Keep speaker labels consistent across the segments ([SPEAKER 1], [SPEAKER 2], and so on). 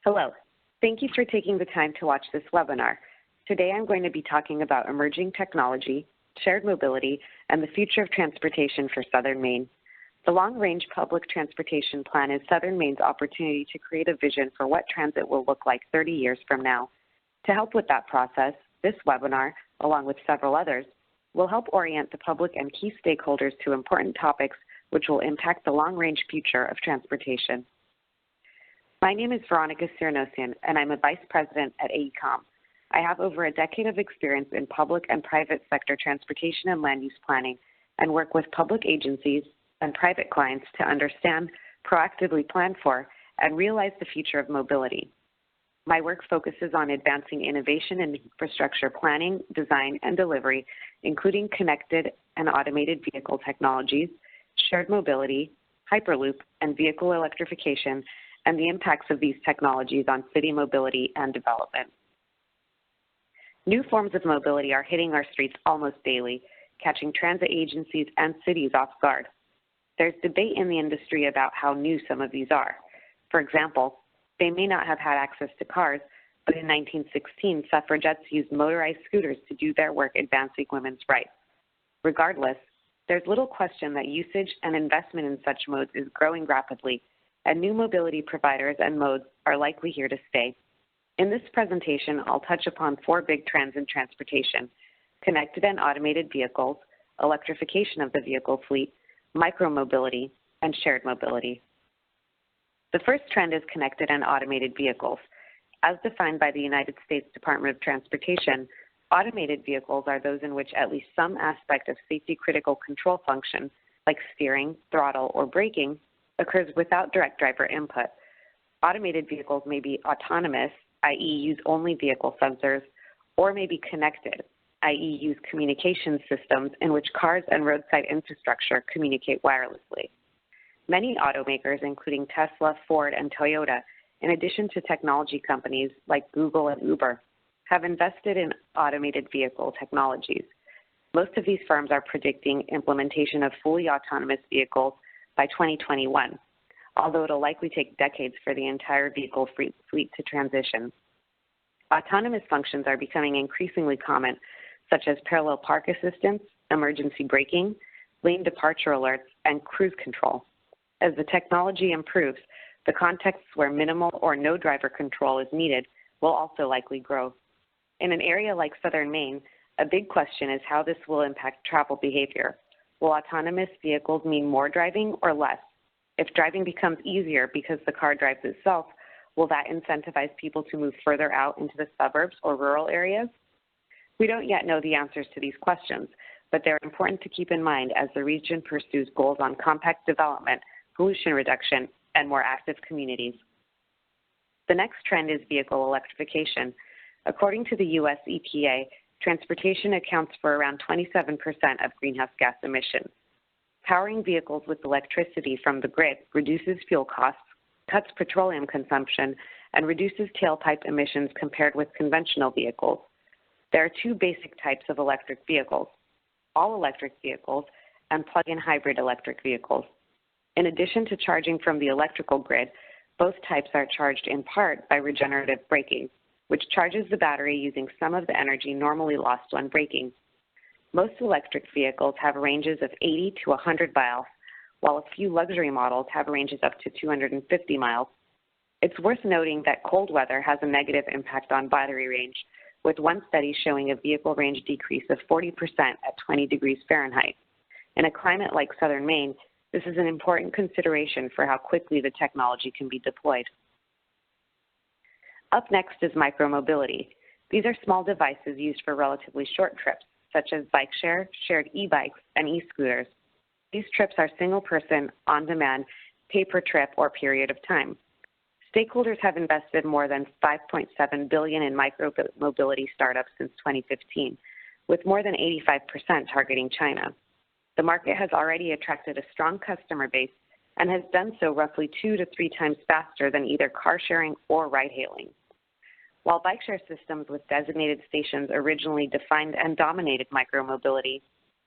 [SPEAKER 1] Hello. Thank you for taking the time to watch this webinar. Today I'm going to be talking about emerging technology, shared mobility, and the future of transportation for Southern Maine. The Long-Range Public Transportation Plan is Southern Maine's opportunity to create a vision for what transit will look like 30 years from now. To help with that process, this webinar, along with several others, will help orient the public and key stakeholders to important topics which will impact the long-range future of transportation. My name is Veronica Cyranosian, and I'm a Vice President at AECOM. I have over a decade of experience in public and private sector transportation and land use planning, and work with public agencies and private clients to understand, proactively plan for, and realize the future of mobility. My work focuses on advancing innovation in infrastructure planning, design, and delivery, including connected and automated vehicle technologies, shared mobility, hyperloop, and vehicle electrification, and the impacts of these technologies on city mobility and development. New forms of mobility are hitting our streets almost daily, catching transit agencies and cities off guard. There's debate in the industry about how new some of these are. For example, they may not have had access to cars, but in 1916, suffragettes used motorized scooters to do their work advancing women's rights. Regardless, there's little question that usage and investment in such modes is growing rapidly, and new mobility providers and modes are likely here to stay. In this presentation, I'll touch upon 4 big trends in transportation: connected and automated vehicles, electrification of the vehicle fleet, micromobility, and shared mobility. The first trend is connected and automated vehicles. As defined by the United States Department of Transportation, automated vehicles are those in which at least some aspect of safety-critical control function, like steering, throttle, or braking, occurs without direct driver input. Automated vehicles may be autonomous, i.e. use only vehicle sensors, or may be connected, i.e. use communication systems in which cars and roadside infrastructure communicate wirelessly. Many automakers, including Tesla, Ford, and Toyota, in addition to technology companies like Google and Uber, have invested in automated vehicle technologies. Most of these firms are predicting implementation of fully autonomous vehicles by 2021, although it'll likely take decades for the entire vehicle fleet to transition. Autonomous functions are becoming increasingly common, such as parallel park assistance, emergency braking, lane departure alerts, and cruise control. As the technology improves, the contexts where minimal or no driver control is needed will also likely grow. In an area like Southern Maine, a big question is how this will impact travel behavior. Will autonomous vehicles mean more driving or less? If driving becomes easier because the car drives itself, will that incentivize people to move further out into the suburbs or rural areas? We don't yet know the answers to these questions, but they're important to keep in mind as the region pursues goals on compact development, pollution reduction, and more active communities. The next trend is vehicle electrification. According to the U.S. EPA, transportation accounts for around 27% of greenhouse gas emissions. Powering vehicles with electricity from the grid reduces fuel costs, cuts petroleum consumption, and reduces tailpipe emissions compared with conventional vehicles. There are 2 basic types of electric vehicles: all-electric vehicles and plug-in hybrid electric vehicles. In addition to charging from the electrical grid, both types are charged in part by regenerative braking, which charges the battery using some of the energy normally lost when braking. Most electric vehicles have ranges of 80 to 100 miles, while a few luxury models have ranges up to 250 miles. It's worth noting that cold weather has a negative impact on battery range, with one study showing a vehicle range decrease of 40% at 20 degrees Fahrenheit. In a climate like Southern Maine, this is an important consideration for how quickly the technology can be deployed. Up next is micromobility. These are small devices used for relatively short trips, such as bike share, shared e-bikes, and e-scooters. These trips are single-person, on-demand, pay-per-trip or period of time. Stakeholders have invested more than $5.7 billion in micromobility startups since 2015, with more than 85% targeting China. The market has already attracted a strong customer base and has done so roughly 2 to 3 times faster than either car sharing or ride hailing. While bike share systems with designated stations originally defined and dominated micromobility,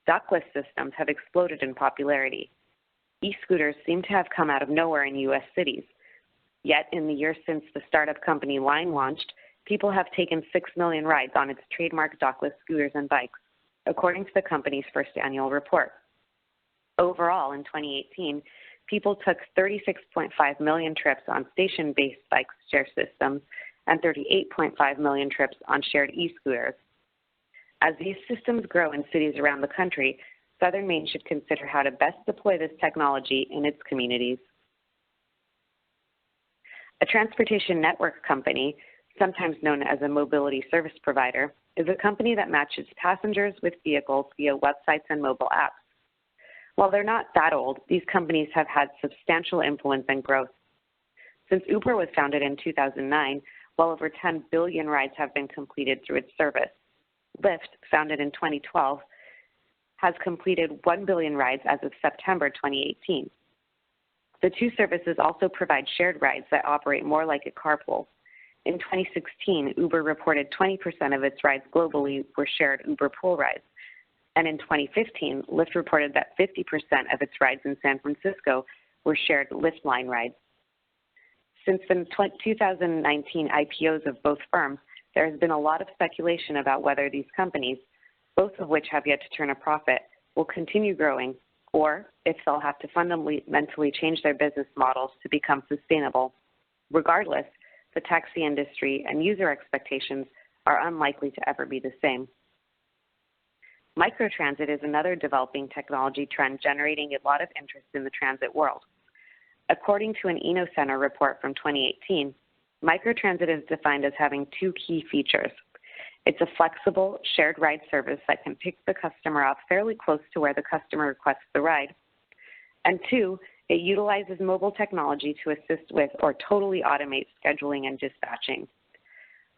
[SPEAKER 1] dockless systems have exploded in popularity. E-scooters seem to have come out of nowhere in U.S. cities. Yet, in the year since the startup company Line launched, people have taken 6 million rides on its trademark dockless scooters and bikes, according to the company's first annual report. Overall, in 2018, people took 36.5 million trips on station-based bike share systems and 38.5 million trips on shared e-scooters. As these systems grow in cities around the country, Southern Maine should consider how to best deploy this technology in its communities. A transportation network company, sometimes known as a mobility service provider, is a company that matches passengers with vehicles via websites and mobile apps. While they're not that old, these companies have had substantial influence and growth. Since Uber was founded in 2009, well over 10 billion rides have been completed through its service. Lyft, founded in 2012, has completed 1 billion rides as of September 2018. The two services also provide shared rides that operate more like a carpool. In 2016, Uber reported 20% of its rides globally were shared Uber pool rides. And in 2015, Lyft reported that 50% of its rides in San Francisco were shared Lyft line rides. Since the 2019 IPOs of both firms, there has been a lot of speculation about whether these companies, both of which have yet to turn a profit, will continue growing, or if they'll have to fundamentally change their business models to become sustainable. Regardless, the taxi industry and user expectations are unlikely to ever be the same. Microtransit is another developing technology trend generating a lot of interest in the transit world. According to an Eno Center report from 2018, microtransit is defined as having two key features. It's a flexible, shared ride service that can pick the customer up fairly close to where the customer requests the ride. And two, it utilizes mobile technology to assist with or totally automate scheduling and dispatching.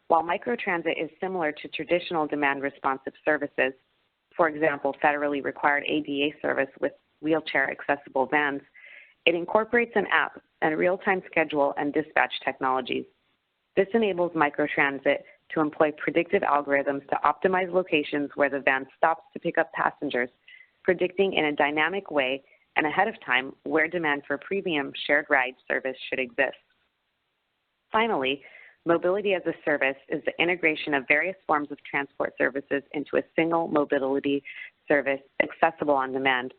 [SPEAKER 1] While microtransit is similar to traditional demand-responsive services, for example, federally required ADA service with wheelchair-accessible vans, it incorporates an app and real-time schedule and dispatch technologies. This enables microtransit to employ predictive algorithms to optimize locations where the van stops to pick up passengers, predicting in a dynamic way and ahead of time where demand for premium shared ride service should exist. Finally, mobility as a service is the integration of various forms of transport services into a single mobility service accessible on demand.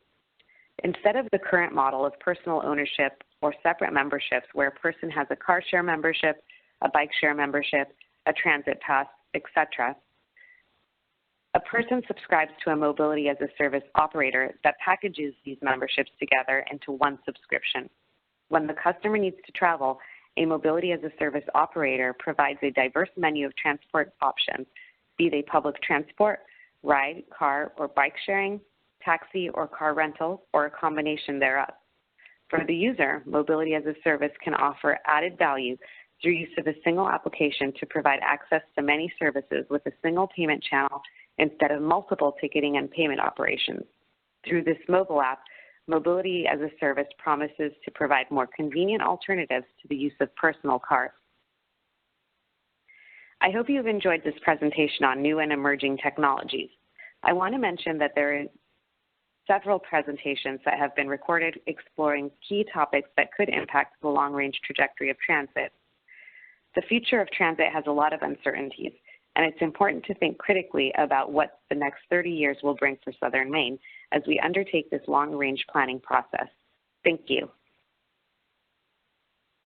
[SPEAKER 1] Instead of the current model of personal ownership or separate memberships where a person has a car share membership, a bike share membership, a transit pass, etc., a person subscribes to a mobility as a service operator that packages these memberships together into one subscription. When the customer needs to travel, a mobility as a service operator provides a diverse menu of transport options, be they public transport, ride, car, or bike sharing, taxi or car rental, or a combination thereof. For the user, mobility as a service can offer added value through use of a single application to provide access to many services with a single payment channel instead of multiple ticketing and payment operations. Through this mobile app, mobility as a service promises to provide more convenient alternatives to the use of personal cars. I hope you've enjoyed this presentation on new and emerging technologies. I want to mention that there are several presentations that have been recorded exploring key topics that could impact the long-range trajectory of transit. The future of transit has a lot of uncertainties, and it's important to think critically about what the next 30 years will bring for Southern Maine as we undertake this long-range planning process. Thank you.